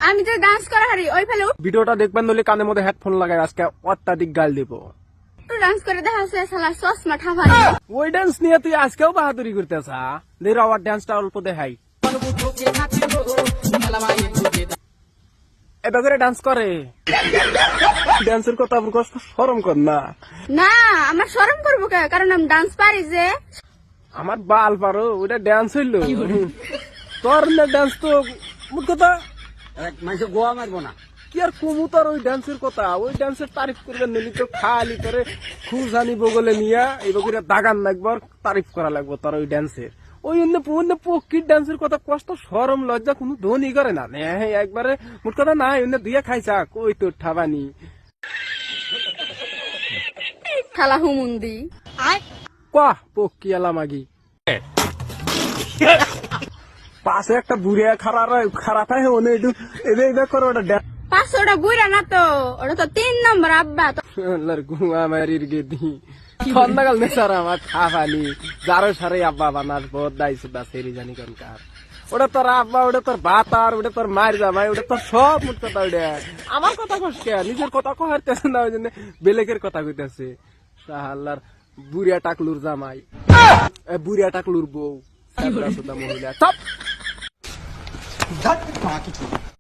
আমি তো ডান্স করা হারি ওই ফেলে ভিডিওটা দেখবেন নলে কানের মধ্যে হেডফোন লাগাই আজকে অত্যাধিক গাল দিব। একটু ডান্স করে দেখা আছে শালা চশমা ঠাফানি ওই ডান্স নিয়ে তুই আজকেও বাহাদুরি করতেছা। দের আবার ডান্সটা অল্প দেখাই। এবার করে ডান্স করে ডান্সের কথা শরম কর না। না আমার শরম করবো কে, কারণ আমি ডান্স পারি যে। আমার বাল পারো ওটা ডান্স হইলো তোর না ডান্স তো মোট কথা মানুষ গোয়া মারবো না কি আর কমু তোর ওই ডান্সের কথা। ওই ডান্সের তারিফ করবে নিলি তো খালি করে খুঁজানি বগলে নিয়া এই বগিরা দাগান লাগবো তারিফ করা লাগবো তোর ওই ডান্সের। ওই অন্য পক্ষীর ডান্সের কথা কষ্ট সরম লজ্জা কোনো ধনী করে না একবারে মোট কথা নাই অন্য দুইয়া খাইছা কই তোর ঠাবানি খালা হুমুন্দি কাহ পক্ষী এলা মাগি পাশে একটা বুড়িয়া খারাপ হয় ওনে একটু এদের করো ওটা 500টা বুইরা না তো, ওটা তো 3 নম্বর আব্বা তো। গুয়া মারির গেদি সন্ধ্যাকাল নেশার আমার খাফানি যারো সারে আব্বা বানাস বহুত দাইছে দা সেরি জানি কার ওটা তোর আব্বা ওটা তোর বাতার ওটা তোর মার জামাই ওটা তোর সব মোট কথা ওটা আমার কথা কষ্ট নিজের কথা কহারতেছে না ওই জন্য বেলেকের কথা কইতেছে সাহাল্লার বুড়িয়া টাকলুর জামাই বুড়িয়া টাকলুর বউ মহিলা সব